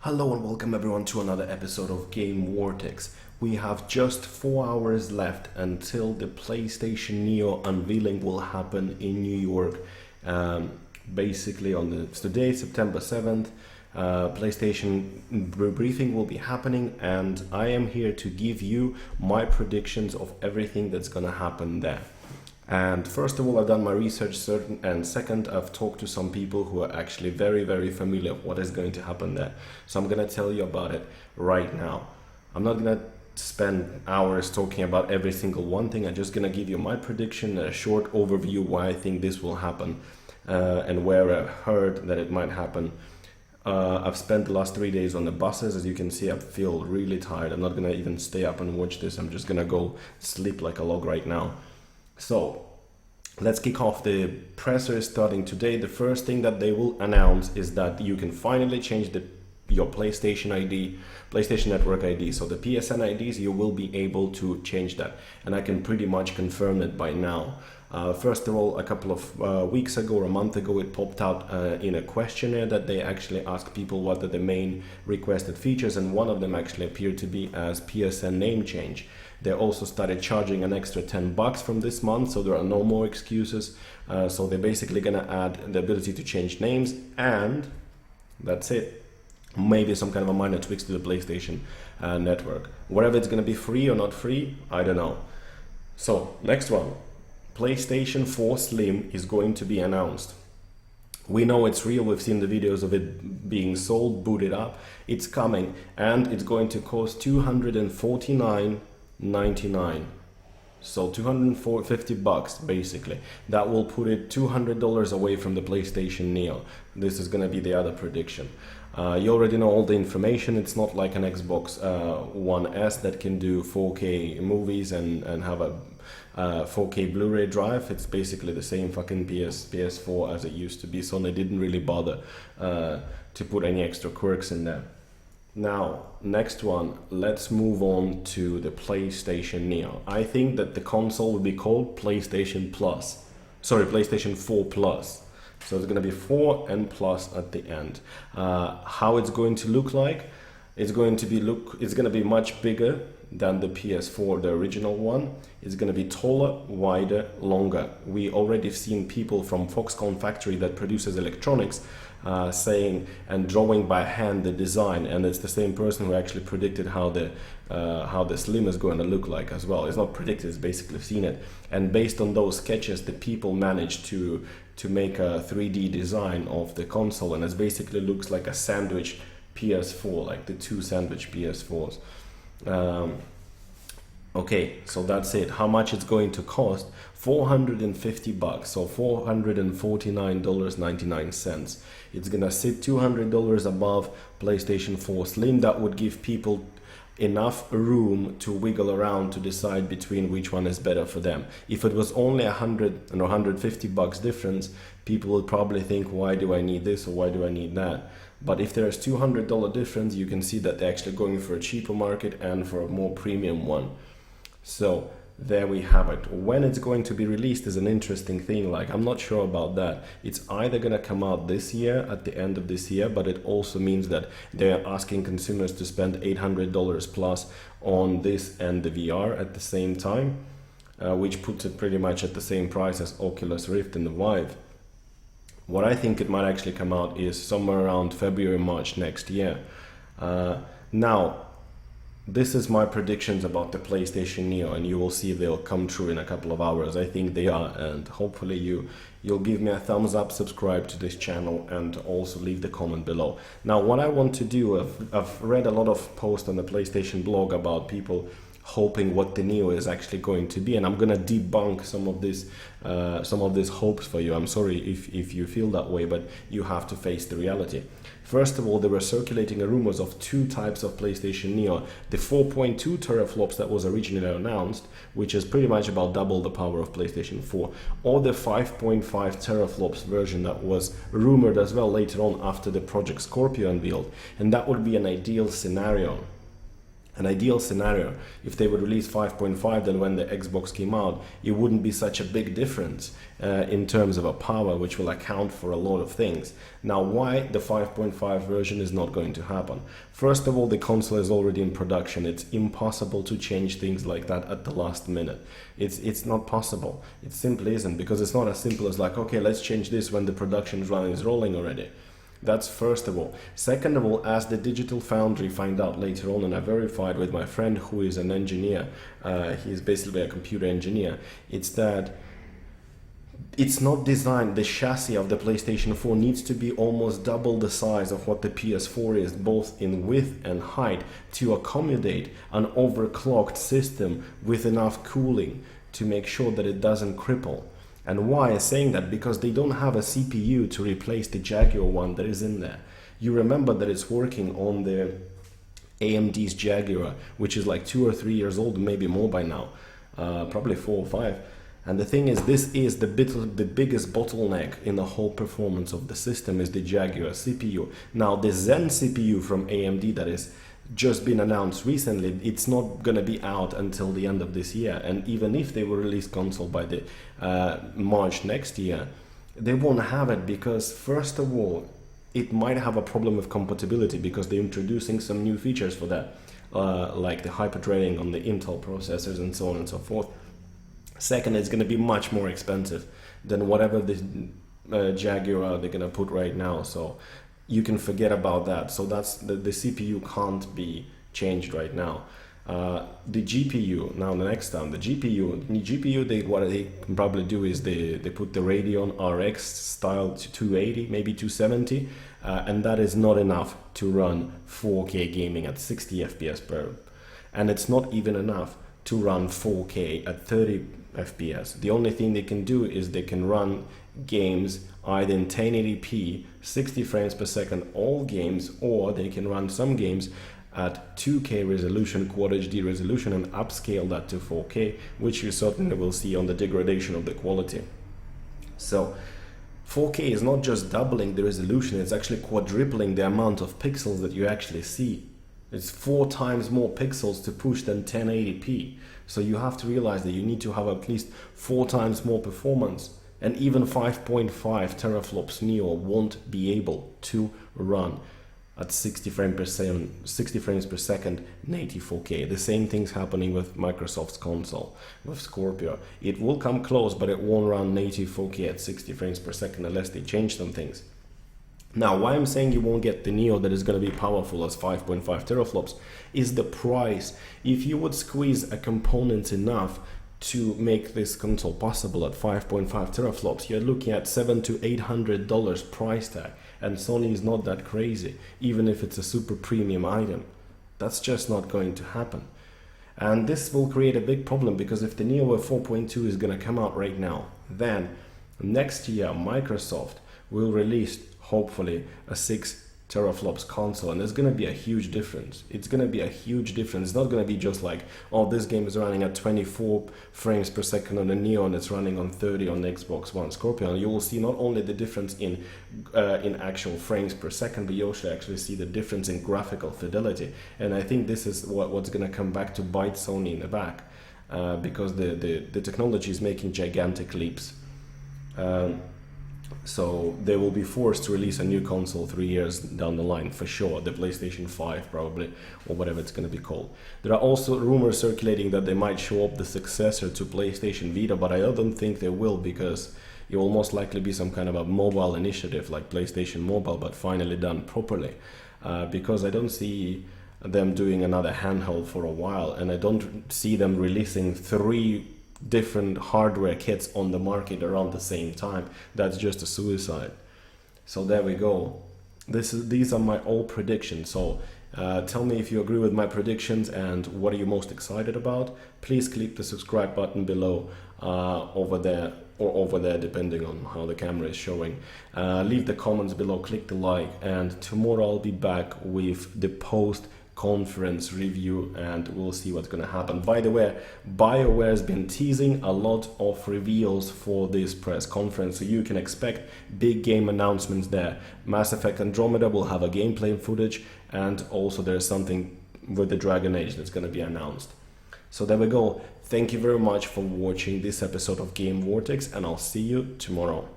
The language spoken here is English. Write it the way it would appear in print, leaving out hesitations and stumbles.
Hello and welcome everyone to another episode of Game Vortex. We have just 4 hours left until the PlayStation Neo unveiling will happen in New York. Basically on today, September 7th, PlayStation briefing will be happening, and I am here to give you my predictions of everything that's gonna happen there. And first of all, I've done my research, and second, I've talked to some people who are actually very familiar with what is going to happen there. So I'm going to tell you about it right now. I'm not going to spend hours talking about every single one thing. I'm just going to give you my prediction, a short overview why I think this will happen, and where I've heard that it might happen. I've spent the last 3 days on the buses. As you can see, I feel really tired. I'm not going to even stay up and watch this. I'm just going to go sleep like a log right now. So let's kick off. The presser is starting today. The first thing that they will announce is that you can finally change your PlayStation ID, PlayStation Network ID. So the PSN IDs, you will be able to change that. And I can pretty much confirm it by now. First of all, a couple of weeks ago or a month ago, it popped out in a questionnaire that they actually asked people what are the main requested features, and one of them actually appeared to be as PSN name change. They also started charging an extra $10 from this month, so there are no more excuses. So they're basically gonna add the ability to change names, and that's it. Maybe some kind of a minor tweaks to the PlayStation network. Whether it's gonna be free or not free, I don't know. So next one. PlayStation 4 Slim is going to be announced. We know it's real. We've seen the videos of it being sold, booted up. It's coming, and it's going to cost $249.99. So $250 basically. That will put it $200 away from the PlayStation Neo. This is going to be the other prediction. You already know all the information. It's not like an Xbox One S that can do 4K movies and have a 4K Blu-ray drive. It's basically the same fucking PS4 as it used to be. Sony didn't really bother to put any extra quirks in there. Now, next one, let's move on to the PlayStation Neo. I think that the console will be called PlayStation 4 Plus. So it's going to be 4 and plus at the end. How it's going to look like? It's going to be much bigger than the PS4, the original one. It's going to be taller, wider, longer. We already seen people from Foxconn factory that produces electronics saying and drawing by hand the design, and it's the same person who actually predicted how the Slim is going to look like as well. It's not predicted, it's basically seen it, and based on those sketches the people managed to make a 3D design of the console, and it basically looks like a sandwich PS4, like the two sandwich PS4s. Okay, so that's it. How much it's going to cost? $450, so $449.99. It's gonna sit $200 above PlayStation 4 Slim. That would give people enough room to wiggle around to decide between which one is better for them. If it was only $150 difference, people would probably think, why do I need this or why do I need that? But if there's $200 difference, you can see that they're actually going for a cheaper market and for a more premium one. So there we have it. When it's going to be released is an interesting thing. Like, I'm not sure about that. It's either going to come out this year, at the end of this year, but it also means that they're asking consumers to spend $800 plus on this and the VR at the same time, which puts it pretty much at the same price as Oculus Rift and the Vive. What I think it might actually come out is somewhere around February, March next year. Now, this is my predictions about the PlayStation Neo, and you will see if they'll come true in a couple of hours. I think they are, and hopefully you'll give me a thumbs up, subscribe to this channel, and also leave the comment below. Now, what I want to do, I've read a lot of posts on the PlayStation blog about people hoping what the Neo is actually going to be, and I'm gonna debunk some of these hopes for you. I'm sorry if you feel that way, but you have to face the reality. First of all, they were circulating rumors of two types of PlayStation Neo. The 4.2 teraflops that was originally announced, which is pretty much about double the power of PlayStation 4, or the 5.5 teraflops version that was rumored as well later on after the Project Scorpio unveiled, and that would be an ideal scenario. An ideal scenario, if they would release 5.5, then when the Xbox came out, it wouldn't be such a big difference in terms of a power, which will account for a lot of things. Now, why the 5.5 version is not going to happen? First of all, the console is already in production. It's impossible to change things like that at the last minute. It's not possible. It simply isn't, because it's not as simple as like, okay, let's change this when the production run is rolling already. That's first of all. Second of all, as the Digital Foundry find out later on, and I verified with my friend who is an engineer, he's basically a computer engineer, it's that it's not designed, the chassis of the PlayStation 4 needs to be almost double the size of what the PS4 is, both in width and height, to accommodate an overclocked system with enough cooling to make sure that it doesn't cripple. And why I'm saying that? Because they don't have a CPU to replace the Jaguar one that is in there. You remember that it's working on the AMD's Jaguar, which is like 2 or 3 years old, maybe more by now, probably 4 or 5. And the thing is, this is the biggest bottleneck in the whole performance of the system is the Jaguar CPU. Now, the Zen CPU from AMD that is just been announced recently, it's not going to be out until the end of this year, and even if they will release console by the March next year, they won't have it because, first of all, it might have a problem with compatibility because they're introducing some new features for that, like the hyper-threading on the Intel processors and so on and so forth. Second, it's going to be much more expensive than whatever the Jaguar they're going to put right now, so you can forget about that. So that's the CPU can't be changed right now. The GPU, now the next time, the GPU, what they probably do is they put the Radeon RX style to 280, maybe 270, and that is not enough to run 4K gaming at 60 FPS per, and it's not even enough to run 4K at 30 FPS. The only thing they can do is they can run games either in 1080p, 60 frames per second, all games, or they can run some games at 2K resolution, Quad HD resolution, and upscale that to 4K, which you certainly will see on the degradation of the quality. So 4K is not just doubling the resolution, it's actually quadrupling the amount of pixels that you actually see. It's 4 times more pixels to push than 1080p. So you have to realize that you need to have at least 4 times more performance. And even 5.5 teraflops Neo won't be able to run at 60 frames per second native 4K. The same thing's happening with Microsoft's console, with Scorpio. It will come close, but it won't run native 4K at 60 frames per second unless they change some things. Now, why I'm saying you won't get the Neo that is going to be powerful as 5.5 teraflops is the price. If you would squeeze a component enough to make this console possible at 5.5 teraflops, you're looking at $700 to $800 price tag, and Sony is not that crazy, even if it's a super premium item. That's just not going to happen. And this will create a big problem, because if the Neo 4.2 is going to come out right now, then next year Microsoft will release, hopefully, a 6 teraflops console, and there's going to be a huge difference. It's going to be a huge difference. It's not going to be just like, oh, this game is running at 24 frames per second on the Neo and it's running on 30 on the Xbox One Scorpio. You will see not only the difference in actual frames per second, but you also actually see the difference in graphical fidelity. And I think this is what's going to come back to bite Sony in the back, because the technology is making gigantic leaps. So they will be forced to release a new console 3 years down the line, for sure, the PlayStation 5 probably, or whatever it's going to be called. There are also rumors circulating that they might show up the successor to PlayStation Vita, but I don't think they will, because it will most likely be some kind of a mobile initiative like PlayStation Mobile, but finally done properly, because I don't see them doing another handheld for a while, and I don't see them releasing 3 different hardware kits on the market around the same time. That's just a suicide. So there we go. These are my all predictions. So tell me if you agree with my predictions and what are you most excited about. Please click the subscribe button below, over there or over there, depending on how the camera is showing. Leave the comments below, click the like, and tomorrow I'll be back with the post-conference review, and we'll see what's going to happen. By the way, BioWare has been teasing a lot of reveals for this press conference, so you can expect big game announcements there. Mass Effect Andromeda will have a gameplay footage, and also there's something with the Dragon Age that's going to be announced. So there we go. Thank you very much for watching this episode of Game Vortex, and I'll see you tomorrow.